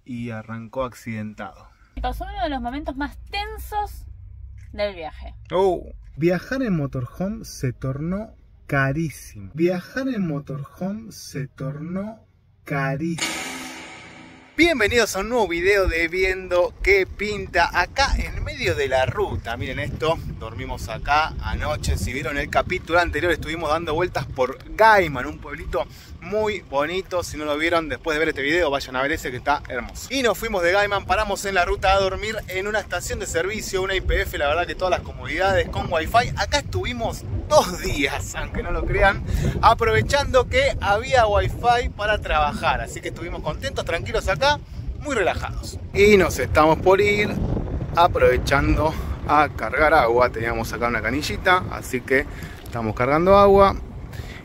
y arrancó accidentado. Pasó uno de los momentos más tensos del viaje. Viajar en motorhome se tornó carísimo. Viajar en motorhome se tornó carísimo. Bienvenidos a un nuevo video de Viendo Qué Pinta, acá en medio de la ruta. Miren esto, dormimos acá anoche. Si vieron el capítulo anterior, estuvimos dando vueltas por Gaiman, un pueblito muy bonito. Si no lo vieron, después de ver este video, vayan a ver ese que está hermoso. Y nos fuimos de Gaiman, paramos en la ruta a dormir en una estación de servicio, una YPF, la verdad que todas las comodidades con wifi. Acá estuvimos 2 días, aunque no lo crean, aprovechando que había wifi para trabajar. Así que estuvimos contentos, tranquilos acá, muy relajados. Y nos estamos por ir aprovechando a cargar agua. Teníamos acá una canillita, así que estamos cargando agua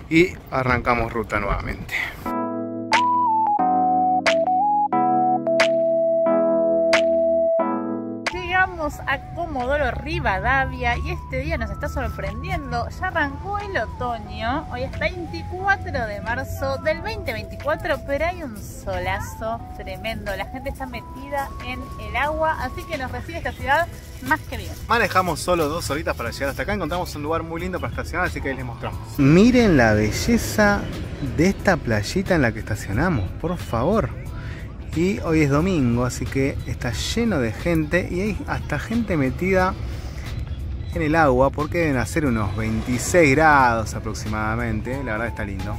y arrancamos ruta nuevamente. Llegamos a Comodoro Rivadavia y este día nos está sorprendiendo. Ya arrancó el otoño, hoy es 24 de marzo del 2024, pero hay un solazo tremendo. La gente está metida en el agua, así que nos recibe esta ciudad más que bien. Manejamos solo 2 horitas para llegar hasta acá. Encontramos un lugar muy lindo para estacionar, así que ahí les mostramos. Miren la belleza de esta playita en la que estacionamos, por favor. Y hoy es domingo, así que está lleno de gente y hay hasta gente metida en el agua porque deben hacer unos 26 grados aproximadamente. La verdad está lindo.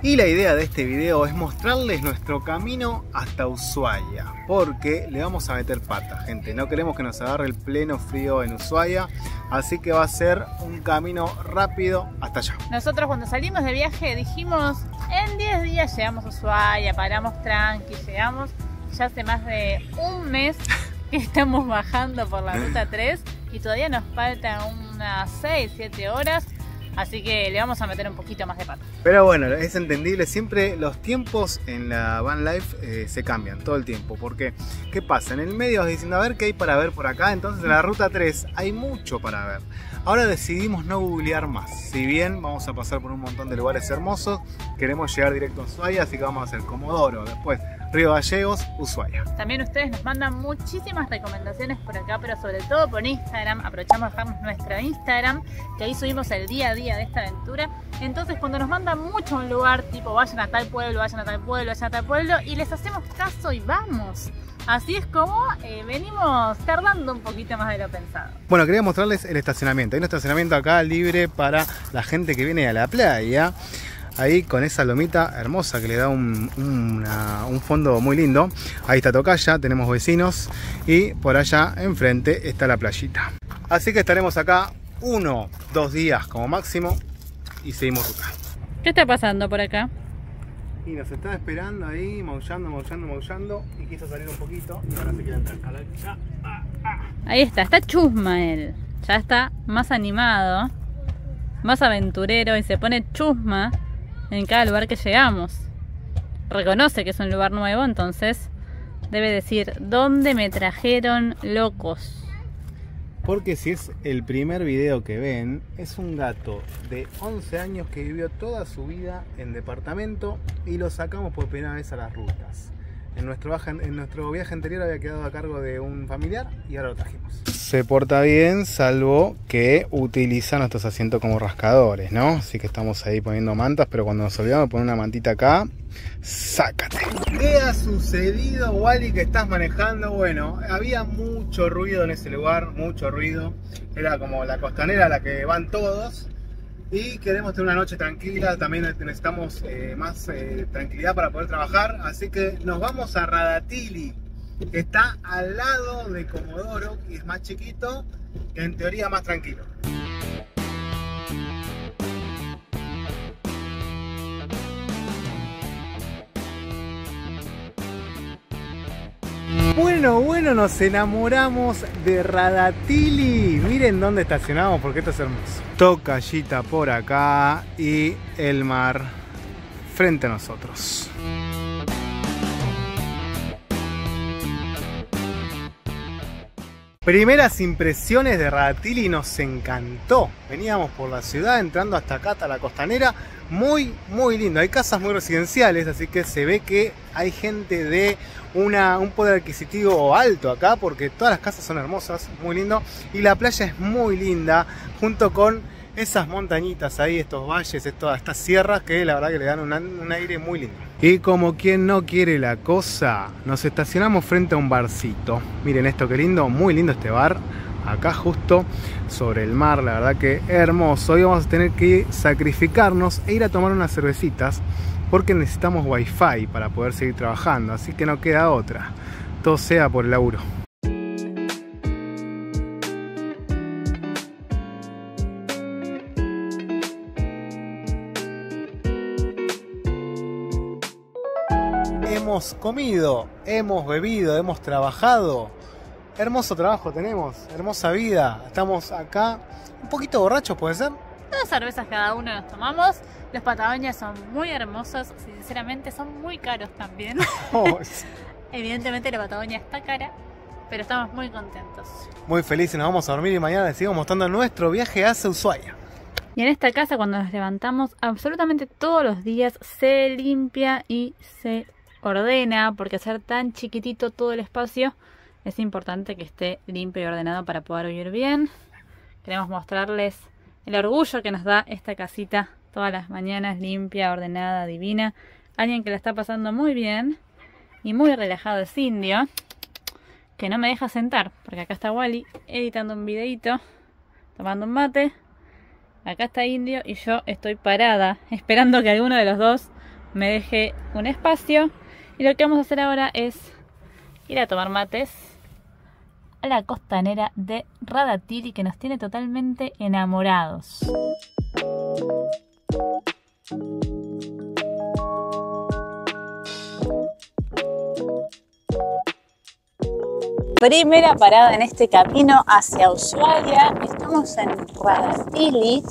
Y la idea de este video es mostrarles nuestro camino hasta Ushuaia, porque le vamos a meter pata, gente. No queremos que nos agarre el pleno frío en Ushuaia, así que va a ser un camino rápido hasta allá. Nosotros cuando salimos de viaje dijimos, en 10 días llegamos a Ushuaia, paramos tranqui, llegamos. Ya hace más de un mes que estamos bajando por la ruta 3 y todavía nos faltan unas 6-7 horas. Así que le vamos a meter un poquito más de pata. Pero bueno, es entendible, siempre los tiempos en la van life se cambian todo el tiempo. Porque, ¿qué pasa? En el medio vas diciendo, a ver qué hay para ver por acá. Entonces en la ruta 3 hay mucho para ver. Ahora decidimos no googlear más. Si bien vamos a pasar por un montón de lugares hermosos, queremos llegar directo a Ushuaia, así que vamos a hacer Comodoro, después Río Gallegos, Ushuaia. También ustedes nos mandan muchísimas recomendaciones por acá, pero sobre todo por Instagram. Aprovechamos de dejarnos nuestro Instagram, que ahí subimos el día a día de esta aventura. Entonces cuando nos mandan mucho a un lugar, tipo vayan a tal pueblo, vayan a tal pueblo, vayan a tal pueblo, y les hacemos caso y vamos. Así es como venimos tardando un poquito más de lo pensado. Bueno, quería mostrarles el estacionamiento. Hay un estacionamiento acá libre para la gente que viene a la playa. Ahí con esa lomita hermosa que le da un fondo muy lindo. Ahí está Tocaya, tenemos vecinos. Y por allá enfrente está la playita. Así que estaremos acá 1-2 días como máximo. Y seguimos ruta. ¿Qué está pasando por acá? Y nos están esperando ahí, maullando. Y quiso salir un poquito y ahora se quiere entrar. Ahí está chusma él. Ya está más animado, más aventurero y se pone chusma en cada lugar que llegamos. Reconoce que es un lugar nuevo, entonces debe decir, ¿dónde me trajeron locos? Porque si es el primer video que ven, es un gato de 11 años que vivió toda su vida en departamento y lo sacamos por primera vez a las rutas. En nuestro viaje anterior había quedado a cargo de un familiar y ahora lo trajimos. Se porta bien, salvo que utiliza nuestros asientos como rascadores, ¿no? Así que estamos ahí poniendo mantas, pero cuando nos olvidamos de poner una mantita acá, ¡sácate! ¿Qué ha sucedido, Wally, que estás manejando? Bueno, había mucho ruido en ese lugar, mucho ruido. Era como la costanera a la que van todos. Y queremos tener una noche tranquila, también necesitamos más tranquilidad para poder trabajar. Así que nos vamos a Radatili, que está al lado de Comodoro y es más chiquito, que en teoría más tranquilo. Bueno, nos enamoramos de Radatili. Miren dónde estacionamos porque esto es hermoso. Tocayita por acá y el mar frente a nosotros. Primeras impresiones de Radatili, nos encantó. Veníamos por la ciudad, entrando hasta acá, hasta la costanera. muy lindo. Hay casas muy residenciales, así que se ve que hay gente de un poder adquisitivo alto acá, porque todas las casas son hermosas, muy lindo. Y la playa es muy linda, junto con esas montañitas ahí, estos valles, estas sierras que la verdad que le dan un aire muy lindo. Y como quien no quiere la cosa, nos estacionamos frente a un barcito. Miren esto, qué lindo, muy lindo este bar. Acá justo sobre el mar, la verdad que hermoso. Hoy vamos a tener que sacrificarnos e ir a tomar unas cervecitas porque necesitamos wifi para poder seguir trabajando, así que no queda otra. Todo sea por el laburo. Hemos comido, hemos bebido, hemos trabajado. Hermoso trabajo tenemos, hermosa vida. Estamos acá un poquito borrachos, ¿puede ser? 2 cervezas cada uno nos tomamos. Los Patagonias son muy hermosos, sinceramente son muy caros también. Oh. Evidentemente la Patagonia está cara, pero estamos muy contentos. Muy felices, nos vamos a dormir y mañana les sigo mostrando nuestro viaje hacia Ushuaia. Y en esta casa, cuando nos levantamos, absolutamente todos los días se limpia y se ordena, porque al ser tan chiquitito todo el espacio, es importante que esté limpio y ordenado para poder vivir bien. Queremos mostrarles el orgullo que nos da esta casita todas las mañanas, limpia, ordenada, divina. Alguien que la está pasando muy bien y muy relajado es Indio, que no me deja sentar, porque acá está Wally editando un videito, tomando un mate. Acá está Indio y yo estoy parada, esperando que alguno de los dos me deje un espacio. Y lo que vamos a hacer ahora es ir a tomar mates a la costanera de Radatili, que nos tiene totalmente enamorados. Primera parada en este camino hacia Ushuaia. Estamos en Radatili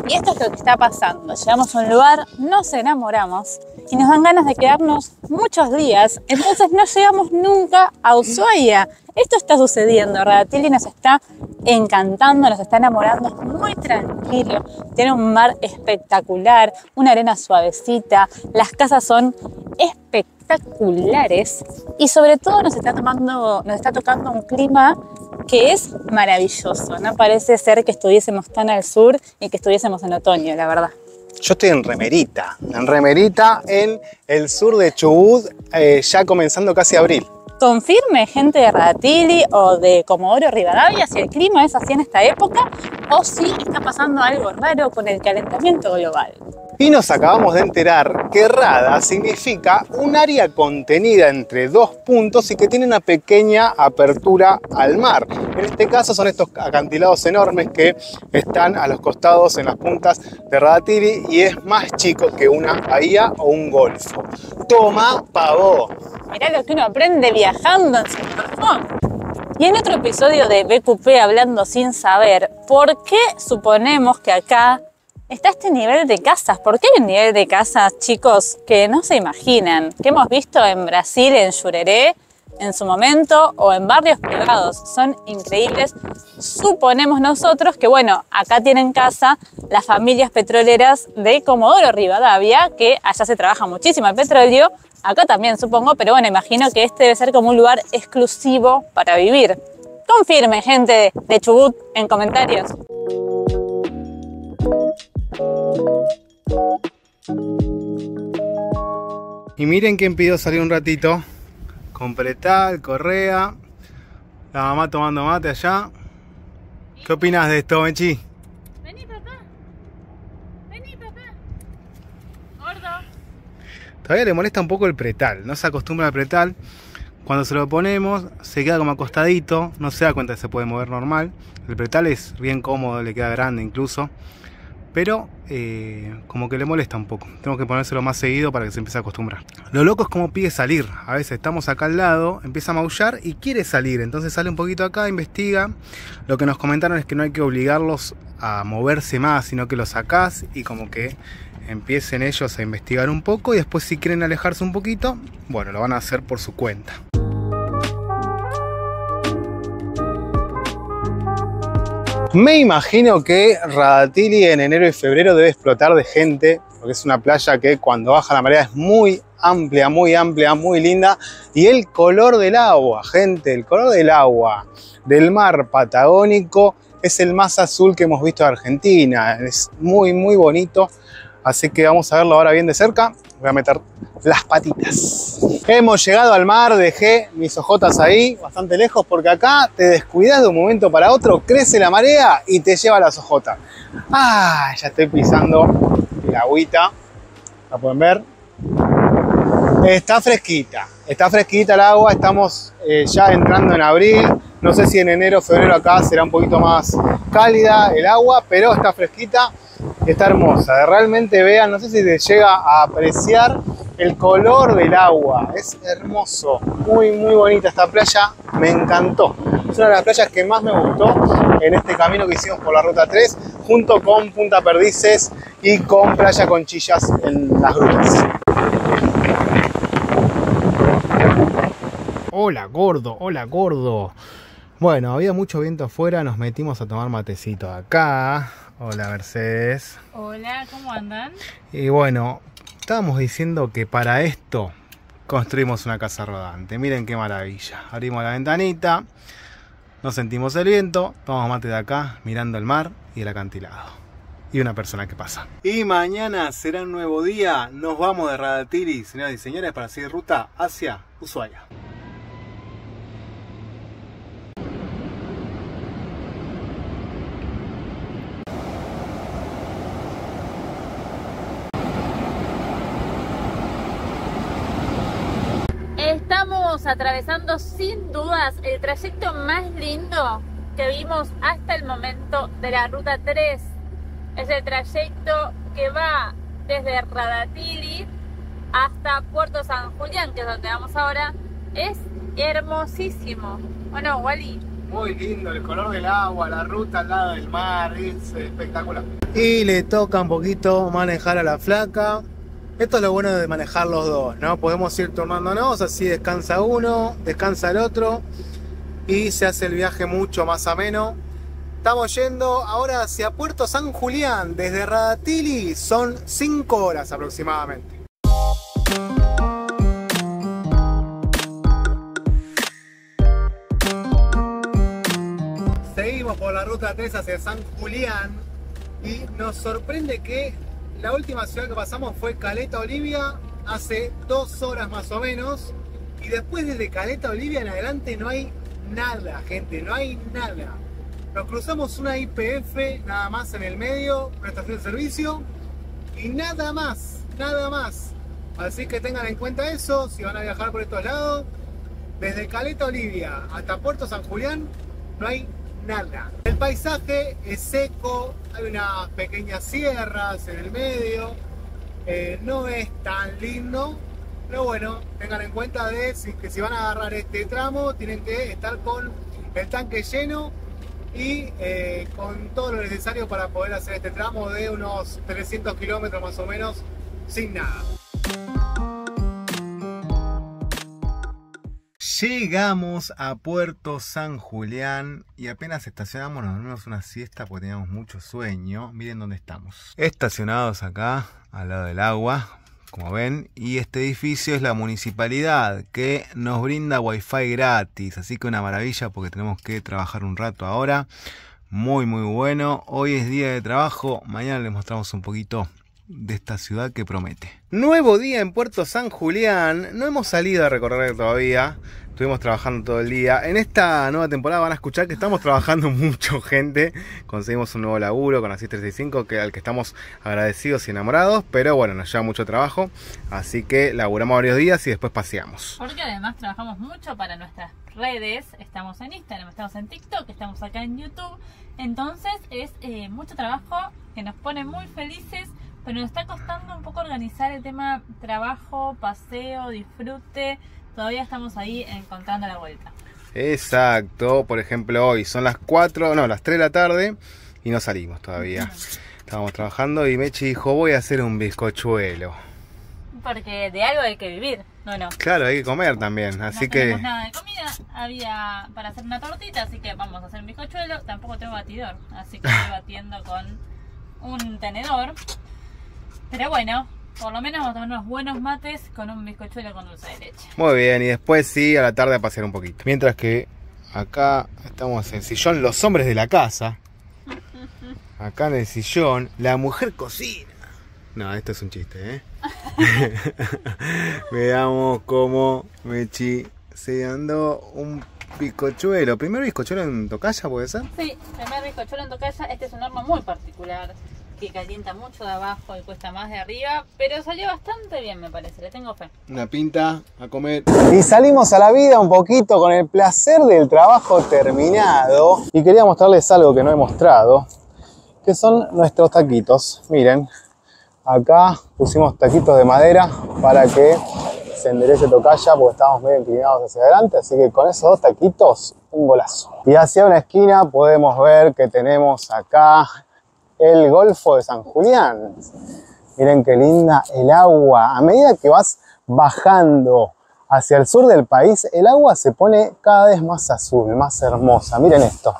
y esto es lo que está pasando. Llegamos a un lugar, nos enamoramos y nos dan ganas de quedarnos muchos días. Entonces no llegamos nunca a Ushuaia. Esto está sucediendo. Radatili nos está encantando, nos está enamorando. Es muy tranquilo. Tiene un mar espectacular, una arena suavecita. Las casas son espectaculares y sobre todo nos está tocando un clima que es maravilloso. No parece ser que estuviésemos tan al sur y que estuviésemos en otoño, la verdad. Yo estoy en Remerita en el sur de Chubut, ya comenzando casi abril. Confirme, gente de Radatili o de Comodoro Rivadavia, si el clima es así en esta época o si está pasando algo raro con el calentamiento global. Y nos acabamos de enterar que Rada significa un área contenida entre 2 puntos y que tiene una pequeña apertura al mar. En este caso son estos acantilados enormes que están a los costados en las puntas de Radatili y es más chico que una bahía o un golfo. Toma pavó. Mirá lo que uno aprende viajando en Centrofón. Y en otro episodio de BQP Hablando Sin Saber, ¿por qué suponemos que acá está este nivel de casas? ¿Por qué hay un nivel de casas, chicos, que no se imaginan? Que hemos visto en Brasil, en Jurerê, en su momento, o en barrios privados. Son increíbles. Suponemos nosotros que, bueno, acá tienen casa las familias petroleras de Comodoro Rivadavia, que allá se trabaja muchísimo el petróleo. Acá también, supongo, pero bueno, imagino que este debe ser como un lugar exclusivo para vivir. Confirme, gente de Chubut, en comentarios. Y miren quién pidió salir un ratito. Con Pretal, Correa, la mamá tomando mate allá. ¿Qué opinas de esto, Mechi? Vení, papá. Vení, papá. Gordo. Todavía le molesta un poco el pretal, no se acostumbra al pretal. Cuando se lo ponemos se queda como acostadito, no se da cuenta que se puede mover normal. El pretal es bien cómodo, le queda grande incluso, pero como que le molesta un poco. Tengo que ponérselo más seguido para que se empiece a acostumbrar. Lo loco es como pide salir. A veces estamos acá al lado, empieza a maullar y quiere salir. Entonces sale un poquito acá, investiga. Lo que nos comentaron es que no hay que obligarlos a moverse más, sino que los sacás y como que empiecen ellos a investigar un poco. Y después si quieren alejarse un poquito, bueno, lo van a hacer por su cuenta. Me imagino que Radatili en enero y febrero debe explotar de gente porque es una playa que cuando baja la marea es muy amplia, muy linda. Y el color del agua, gente, el color del agua del mar Patagónico es el más azul que hemos visto de Argentina. Es muy bonito, así que vamos a verlo ahora bien de cerca. Voy a meter las patitas. Hemos llegado al mar, dejé mis ojotas ahí, bastante lejos, porque acá te descuidas de un momento para otro, crece la marea y te lleva las ojotas. Ah, ya estoy pisando el agüita, la pueden ver. Está fresquita el agua, estamos ya entrando en abril. No sé si en enero, febrero acá será un poquito más cálida el agua, pero está fresquita. Está hermosa, realmente vean, no sé si se llega a apreciar el color del agua, es hermoso, muy bonita esta playa, me encantó. Es una de las playas que más me gustó en este camino que hicimos por la Ruta 3, junto con Punta Perdices y con Playa Conchillas en las grutas. Hola gordo. Bueno, había mucho viento afuera, nos metimos a tomar matecito acá. Hola Mercedes. Hola, ¿cómo andan? Y bueno, estábamos diciendo que para esto construimos una casa rodante. Miren qué maravilla. Abrimos la ventanita, nos sentimos el viento, tomamos mate de acá, mirando el mar y el acantilado. Y una persona que pasa. Y mañana será un nuevo día. Nos vamos de Radatili, señoras y señores, para seguir ruta hacia Ushuaia. Estamos atravesando sin dudas el trayecto más lindo que vimos hasta el momento de la Ruta 3. Es el trayecto que va desde Radatili hasta Puerto San Julián, que es donde vamos ahora. Es hermosísimo, ¿o no, Wally? Muy lindo, el color del agua, la ruta al lado del mar, es espectacular. Y le toca un poquito manejar a la flaca. Esto es lo bueno de manejar los dos, ¿no? Podemos ir turnándonos, así descansa uno, descansa el otro y se hace el viaje mucho más ameno. Estamos yendo ahora hacia Puerto San Julián, desde Radatili son 5 horas aproximadamente. Seguimos por la Ruta 3 hacia San Julián y nos sorprende que la última ciudad que pasamos fue Caleta Olivia, hace 2 horas más o menos. Y después desde Caleta Olivia en adelante no hay nada, gente, no hay nada. Nos cruzamos una YPF nada más en el medio, una estación de servicio. Y nada más, nada más. Así que tengan en cuenta eso, si van a viajar por estos lados. Desde Caleta Olivia hasta Puerto San Julián no hay nada. El paisaje es seco, hay unas pequeñas sierras en el medio, no es tan lindo, pero bueno, tengan en cuenta que si van a agarrar este tramo tienen que estar con el tanque lleno y con todo lo necesario para poder hacer este tramo de unos 300 kilómetros más o menos sin nada. Llegamos a Puerto San Julián y apenas estacionamos nos dormimos una siesta porque teníamos mucho sueño. Miren dónde estamos. Estacionados acá, al lado del agua, como ven. Y este edificio es la municipalidad que nos brinda wifi gratis. Así que una maravilla porque tenemos que trabajar un rato ahora. Muy bueno. Hoy es día de trabajo. Mañana les mostramos un poquito de esta ciudad que promete. Nuevo día en Puerto San Julián. No hemos salido a recorrer todavía. Estuvimos trabajando todo el día. En esta nueva temporada van a escuchar que estamos trabajando mucho, gente. Conseguimos un nuevo laburo con Asís 365 al que estamos agradecidos y enamorados. Pero bueno, nos lleva mucho trabajo. Así que laburamos varios días y después paseamos. Porque además trabajamos mucho para nuestras redes. Estamos en Instagram, estamos en TikTok, estamos acá en YouTube. Entonces es mucho trabajo que nos pone muy felices. Pero nos está costando un poco organizar el tema trabajo, paseo, disfrute. Todavía estamos ahí encontrando la vuelta. Exacto. Por ejemplo, hoy son las 3 de la tarde y no salimos todavía. Estábamos trabajando y Mechi dijo, voy a hacer un bizcochuelo. Porque de algo hay que vivir, ¿no? Claro, hay que comer también, así no que... tenemos nada de comida, había para hacer una tortita, así que vamos a hacer un bizcochuelo. Tampoco tengo batidor, así que estoy batiendo con un tenedor. Pero bueno, por lo menos vamos a tomar unos buenos mates con un bizcochuelo con dulce de leche. Muy bien, y después sí, a la tarde a pasear un poquito. Mientras que acá estamos en el sillón, los hombres de la casa. Acá en el sillón, la mujer cocina. No, esto es un chiste, ¿eh? Veamos cómo Mechi se andó un bizcochuelo. ¿Primer bizcochuelo en tocaya puede ser? Sí, primer bizcochuelo en tocaya. Este es un horno muy particular que calienta mucho de abajo y cuesta más de arriba, pero salió bastante bien, me parece. Le tengo fe. Una pinta a comer. Y salimos a la vida un poquito con el placer del trabajo terminado. Y quería mostrarles algo que no he mostrado, que son nuestros taquitos. Miren, acá pusimos taquitos de madera para que se enderece tocaya porque estábamos medio inclinados hacia adelante, así que con esos dos taquitos, un golazo. Y hacia una esquina podemos ver que tenemos acá el Golfo de San Julián. Miren qué linda el agua. A medida que vas bajando hacia el sur del país, el agua se pone cada vez más azul, más hermosa. Miren esto.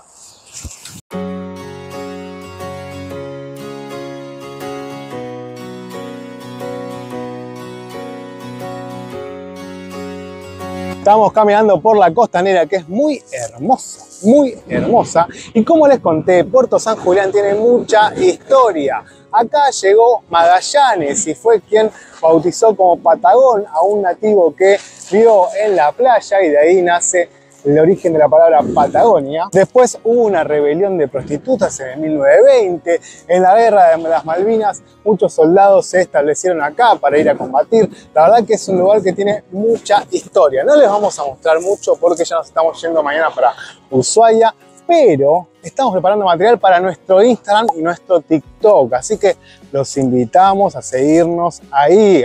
Estamos caminando por la costanera, que es muy hermosa. Y como les conté, Puerto San Julián tiene mucha historia. Acá llegó Magallanes y fue quien bautizó como Patagón a un nativo que vio en la playa, y de ahí nace el origen de la palabra Patagonia. Después hubo una rebelión de prostitutas en el 1920. En la guerra de las Malvinas, muchos soldados se establecieron acá para ir a combatir. La verdad que es un lugar que tiene mucha historia. No les vamos a mostrar mucho porque ya nos estamos yendo mañana para Ushuaia, pero estamos preparando material para nuestro Instagram y nuestro TikTok. Así que los invitamos a seguirnos ahí,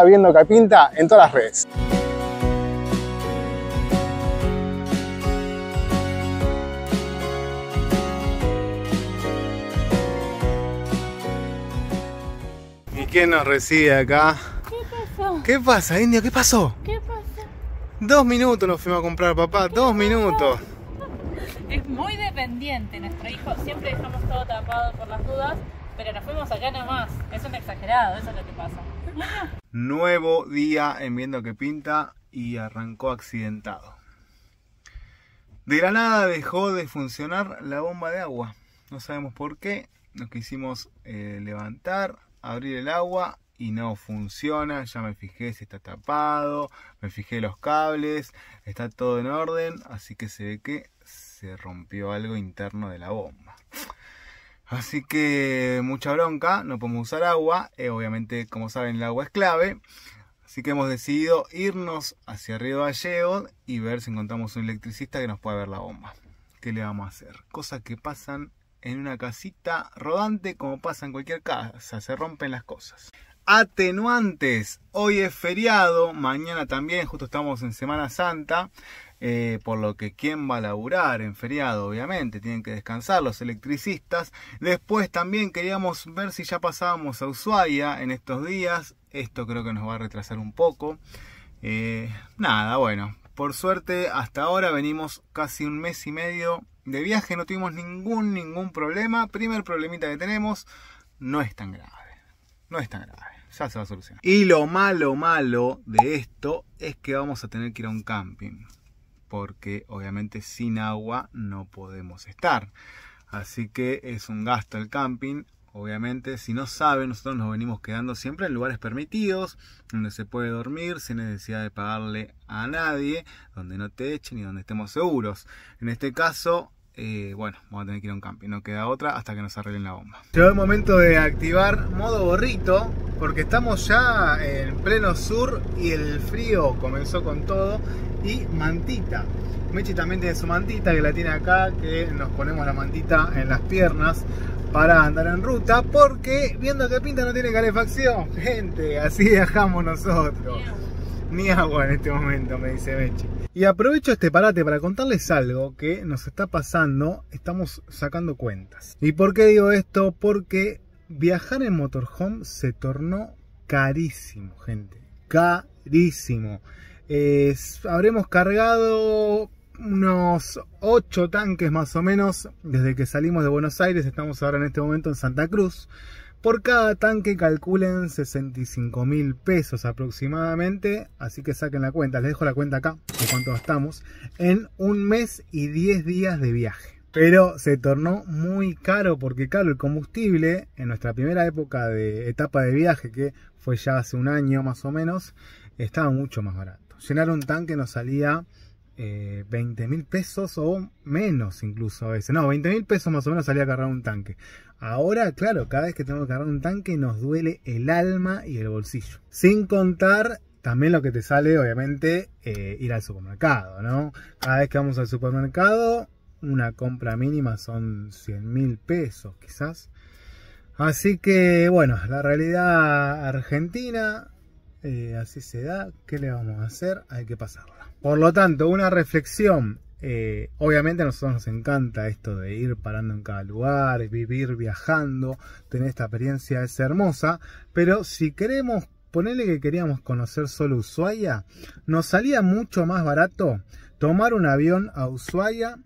@viendocapinta en todas las redes. ¿Quién nos recibe acá? ¿Qué pasó? ¿Qué pasa, Indio? ¿Qué pasó? ¿Qué pasa? 2 minutos nos fuimos a comprar, papá. 2 minutos. Es muy dependiente nuestro hijo. Siempre dejamos todo tapado por las dudas, pero nos fuimos acá nomás. Es un exagerado, eso es lo que pasa. Nuevo día en Viendo que Pinta y arrancó accidentado. De la nada dejó de funcionar la bomba de agua. No sabemos por qué. Nos quisimos levantar, abrir el agua y no funciona. Ya me fijé si está tapado, me fijé los cables, está todo en orden, así que se ve que se rompió algo interno de la bomba. Así que mucha bronca, no podemos usar agua, obviamente como saben el agua es clave, así que hemos decidido irnos hacia Río Gallegos y ver si encontramos un electricista que nos pueda ver la bomba. ¿Qué le vamos a hacer? Cosas que pasan en una casita rodante, como pasa en cualquier casa, se rompen las cosas. Atenuantes, hoy es feriado, mañana también, justo estamos en Semana Santa, por lo que ¿quién va a laburar en feriado? Obviamente, tienen que descansar los electricistas. Después también queríamos ver si ya pasábamos a Ushuaia en estos días, esto creo que nos va a retrasar un poco. Nada, bueno, por suerte hasta ahora venimos casi 1 mes y medio de viaje, no tuvimos ningún problema. Primer problemita que tenemos, no es tan grave, ya se va a solucionar. Y lo malo de esto es que vamos a tener que ir a un camping, porque obviamente sin agua no podemos estar, así que es un gasto el camping. Obviamente, si no saben, nosotros nos venimos quedando siempre en lugares permitidos, donde se puede dormir sin necesidad de pagarle a nadie, donde no te echen y donde estemos seguros. En este caso, bueno, vamos a tener que ir a un camping, no queda otra hasta que nos arreglen la bomba. Llegó el momento de activar modo gorrito, porque estamos ya en pleno sur y el frío comenzó con todo. Y mantita. Mechi también tiene su mantita, que la tiene acá, que nos ponemos la mantita en las piernas para andar en ruta, porque Viendo que Pinta no tiene calefacción, gente, así viajamos nosotros. Ni agua en este momento, me dice Mechi. Y aprovecho este parate para contarles algo que nos está pasando, estamos sacando cuentas. ¿Y por qué digo esto? Porque viajar en motorhome se tornó carísimo, gente, carísimo. Habremos cargado unos 8 tanques más o menos desde que salimos de Buenos Aires. Estamos ahora en este momento en Santa Cruz, Por cada tanque calculen 65.000 pesos aproximadamente, así que saquen la cuenta, les dejo la cuenta acá de cuánto gastamos, en 1 mes y 10 días de viaje. Pero se tornó muy caro porque claro, el combustible en nuestra primera época de etapa de viaje, que fue ya hace 1 año más o menos, estaba mucho más barato. Llenar un tanque nos salía 20.000 pesos o menos incluso a veces. No, 20.000 pesos más o menos salía a cargar un tanque. Ahora, claro, cada vez que tenemos que cargar un tanque nos duele el alma y el bolsillo. Sin contar también lo que te sale, obviamente, ir al supermercado, ¿no? Cada vez que vamos al supermercado, una compra mínima son 100.000 pesos quizás. Así que, bueno, la realidad argentina, así se da. ¿Qué le vamos a hacer? Hay que pasarla. Por lo tanto, una reflexión. Obviamente a nosotros nos encanta esto de ir parando en cada lugar, vivir viajando, tener esta experiencia es hermosa, pero si queremos, ponerle que queríamos conocer solo Ushuaia, nos salía mucho más barato tomar un avión a Ushuaia,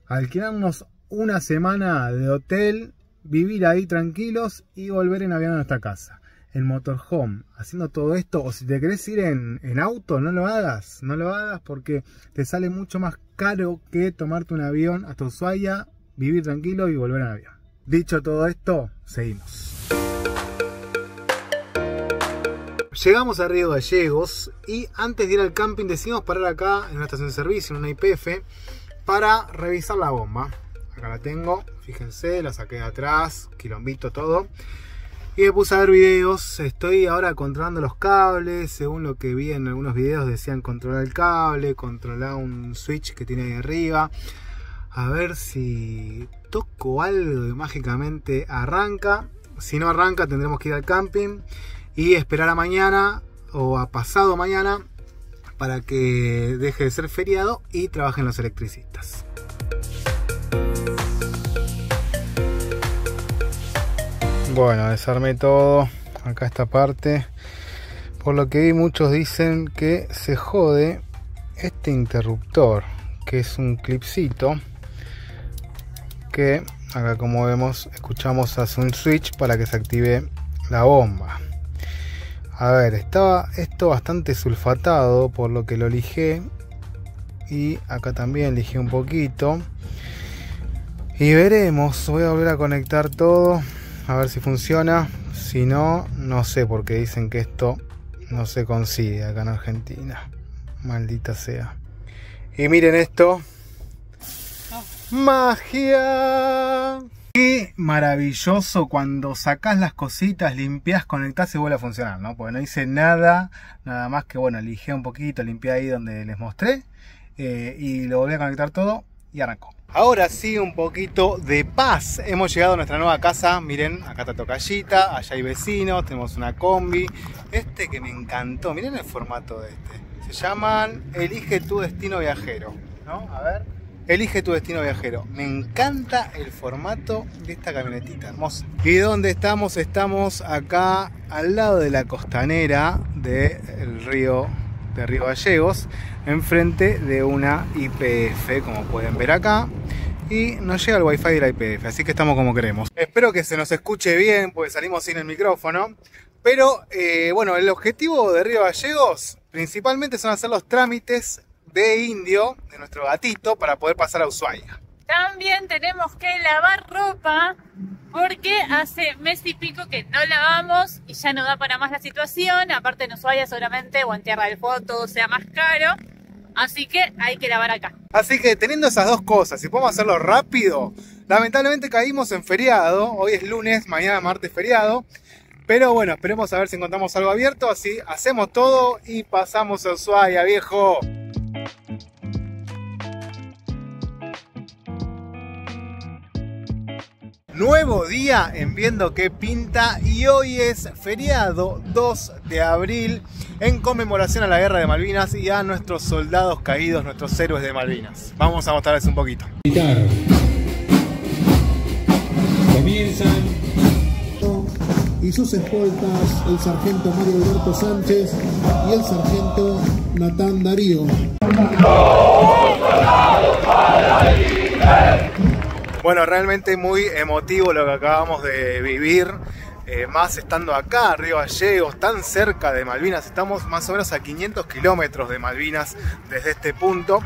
alquilarnos 1 semana de hotel, vivir ahí tranquilos y volver en avión a nuestra casa. En motorhome, haciendo todo esto, o si te querés ir en auto, no lo hagas porque te sale mucho más caro que tomarte un avión hasta Ushuaia, vivir tranquilo y volver en avión. Dicho todo esto, seguimos. Llegamos a Río Gallegos y antes de ir al camping decidimos parar acá en una estación de servicio, en una YPF, para revisar la bomba. Acá la tengo, fíjense, la saqué de atrás, quilombito todo. Y me puse a ver videos, estoy ahora controlando los cables, según lo que vi en algunos videos decían controlar el cable, controlar un switch que tiene ahí arriba. A ver si toco algo y mágicamente arranca. Si no arranca tendremos que ir al camping y esperar a mañana o a pasado mañana para que deje de ser feriado y trabajen los electricistas. Bueno, desarmé todo, acá esta parte. Por lo que vi, muchos dicen que se jode este interruptor, que es un clipcito, que acá como vemos, escuchamos hace un switch para que se active la bomba. A ver, estaba esto bastante sulfatado, por lo que lo lijé. Y acá también lijé un poquito. Y veremos, voy a volver a conectar todo. A ver si funciona. Si no, no sé, porque dicen que esto no se consigue acá en Argentina. Maldita sea. Y miren esto. ¡Magia! Qué maravilloso cuando sacás las cositas, limpiás, conectás y vuelve a funcionar, ¿no? Porque no hice nada más que, bueno, lijé un poquito, limpié ahí donde les mostré. Y lo volví a conectar todo y arrancó. Ahora sí, un poquito de paz. Hemos llegado a nuestra nueva casa. Miren, acá está tocallita, allá hay vecinos, tenemos una combi. Este que me encantó, miren el formato de este. Se llaman Elige tu destino viajero, ¿no? A ver, Elige tu destino viajero. Me encanta el formato de esta camionetita, hermosa. ¿Y dónde estamos? Estamos acá al lado de la costanera del río de Río Gallegos, enfrente de una YPF, como pueden ver acá, y nos llega el wifi de la YPF, así que estamos como queremos. Espero que se nos escuche bien, porque salimos sin el micrófono, pero bueno, el objetivo de Río Gallegos principalmente son hacer los trámites de Indio, de nuestro gatito, para poder pasar a Ushuaia. También tenemos que lavar ropa porque hace mes y pico que no lavamos y ya no da para más la situación. Aparte en Ushuaia seguramente o en Tierra del Fuego todo sea más caro. Así que hay que lavar acá. Así que teniendo esas dos cosas, si podemos hacerlo rápido, lamentablemente caímos en feriado. Hoy es lunes, mañana martes feriado. Pero bueno, esperemos a ver si encontramos algo abierto. Así hacemos todo y pasamos a Ushuaia, viejo. Nuevo día en Viendo Qué Pinta y hoy es feriado 2 de abril en conmemoración a la Guerra de Malvinas y a nuestros soldados caídos, nuestros héroes de Malvinas. Vamos a mostrarles un poquito. Comienzan y sus escoltas el sargento Mario Alberto Sánchez y el sargento Natán Darío. Bueno, realmente muy emotivo lo que acabamos de vivir. más estando acá, Río Gallegos, tan cerca de Malvinas. Estamos más o menos a 500 kilómetros de Malvinas desde este punto.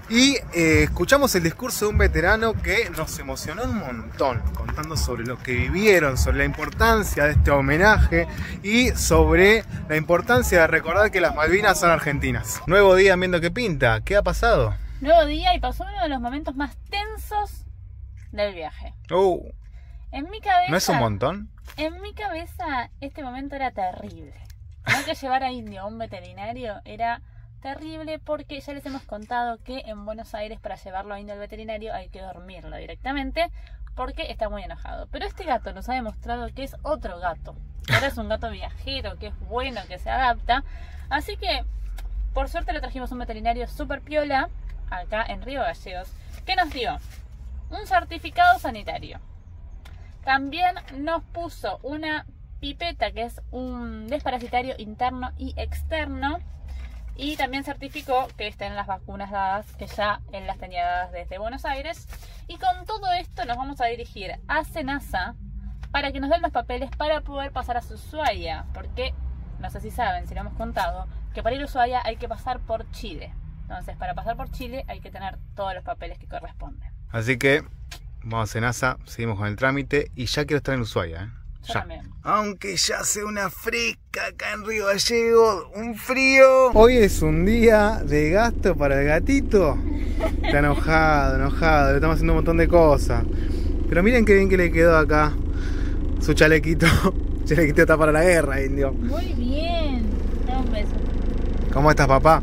Y escuchamos el discurso de un veterano que nos emocionó un montón, contando sobre lo que vivieron, sobre la importancia de este homenaje y sobre la importancia de recordar que las Malvinas son argentinas. Nuevo día en Viendo Qué Pinta. ¿Qué ha pasado? Nuevo día y pasó uno de los momentos más tensos del viaje. En mi cabeza... ¿No es un montón? En mi cabeza este momento era terrible. Tener que llevar a Indio a un veterinario era terrible porque ya les hemos contado que en Buenos Aires para llevarlo a Indio al veterinario hay que dormirlo directamente porque está muy enojado. Pero este gato nos ha demostrado que es otro gato. Ahora es un gato viajero, que es bueno, que se adapta. Así que, por suerte le trajimos un veterinario súper piola acá en Río Gallegos, que nos dio un certificado sanitario. También nos puso una pipeta que es un desparasitario interno y externo. Y también certificó que estén las vacunas dadas, que ya él las tenía dadas desde Buenos Aires. Y con todo esto nos vamos a dirigir a Senasa para que nos den los papeles para poder pasar a Ushuaia. Porque, no sé si saben, si lo hemos contado, que para ir a Ushuaia hay que pasar por Chile. Entonces, para pasar por Chile hay que tener todos los papeles que corresponden. Así que vamos a Senasa, seguimos con el trámite y ya quiero estar en Ushuaia, ¿eh? Ya. Aunque ya hace una fresca acá en Río Gallegos, un frío. Hoy es un día de gasto para el gatito. Está enojado, le estamos haciendo un montón de cosas. Pero miren qué bien que le quedó acá su chalequito. Chalequito está para la guerra, Indio. Muy bien. Dame un beso. ¿Cómo estás, papá?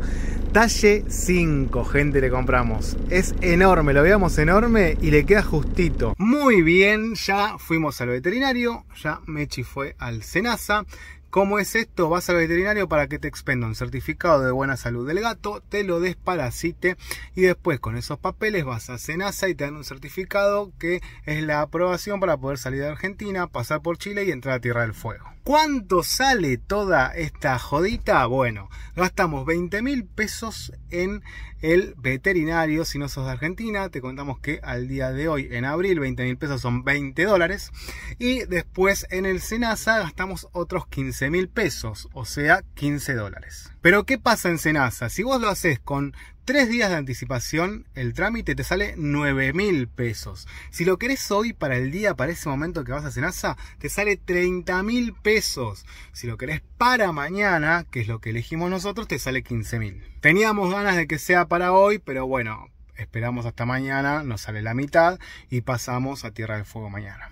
Talle 5, gente, le compramos. Es enorme, lo veíamos enorme y le queda justito. Muy bien, ya fuimos al veterinario, ya Mechi fue al Senasa. ¿Cómo es esto? Vas al veterinario para que te expenda un certificado de buena salud del gato, te lo desparasite y después con esos papeles vas a Senasa y te dan un certificado que es la aprobación para poder salir de Argentina, pasar por Chile y entrar a Tierra del Fuego. ¿Cuánto sale toda esta jodita? Bueno, gastamos 20.000 pesos en el veterinario. Si no sos de Argentina, te contamos que al día de hoy, en abril, 20.000 pesos son $20. Y después en el Senasa gastamos otros 15.000 pesos, o sea, $15. Pero ¿qué pasa en Senasa? Si vos lo haces con 3 días de anticipación, el trámite te sale 9.000 pesos. Si lo querés hoy para el día, para ese momento que vas a Senasa, te sale 30.000 pesos. Si lo querés para mañana, que es lo que elegimos nosotros, te sale 15.000. Teníamos ganas de que sea para hoy, pero bueno, esperamos hasta mañana, nos sale la mitad y pasamos a Tierra del Fuego mañana.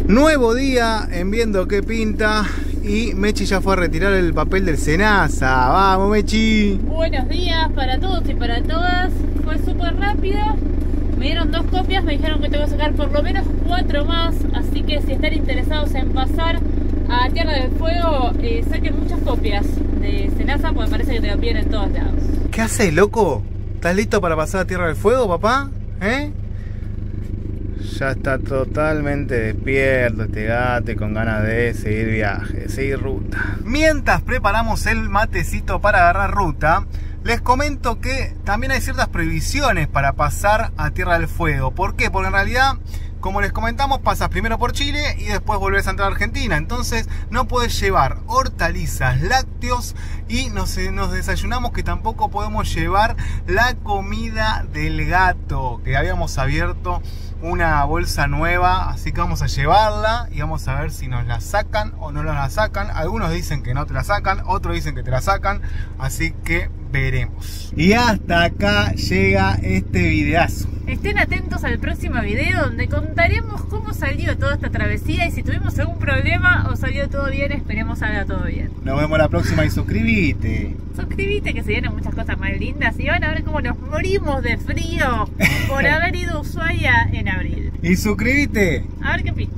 Nuevo día en Viendo Qué Pinta y Mechi ya fue a retirar el papel del Senasa. ¡Vamos, Mechi! Buenos días para todos y para todas. Fue súper rápido. Me dieron 2 copias, me dijeron que tengo que sacar por lo menos 4 más. Así que si están interesados en pasar a Tierra del Fuego, saquen muchas copias de Senasa, porque parece que te lo piden en todos lados. ¿Qué haces, loco? ¿Estás listo para pasar a Tierra del Fuego, papá? Ya está totalmente despierto este gato y con ganas de seguir viaje, de seguir ruta. Mientras preparamos el matecito para agarrar ruta, les comento que también hay ciertas prohibiciones para pasar a Tierra del Fuego. ¿Por qué? Porque en realidad, como les comentamos, pasas primero por Chile y después volvés a entrar a Argentina. Entonces no podés llevar hortalizas, lácteos y nos desayunamos que tampoco podemos llevar la comida del gato, que habíamos abierto una bolsa nueva, así que vamos a llevarla y vamos a ver si nos la sacan o no nos la sacan. Algunos dicen que no te la sacan, otros dicen que te la sacan, así que veremos. Y hasta acá llega este videazo. Estén atentos al próximo video donde contaremos cómo salió toda esta travesía y si tuvimos algún problema o salió todo bien. Esperemos salga todo bien. Nos vemos la próxima y suscríbete. Suscríbete que se vienen muchas cosas más lindas y van a ver cómo nos morimos de frío por haber ido a Ushuaia en abril. Y suscríbete. A ver qué pinta.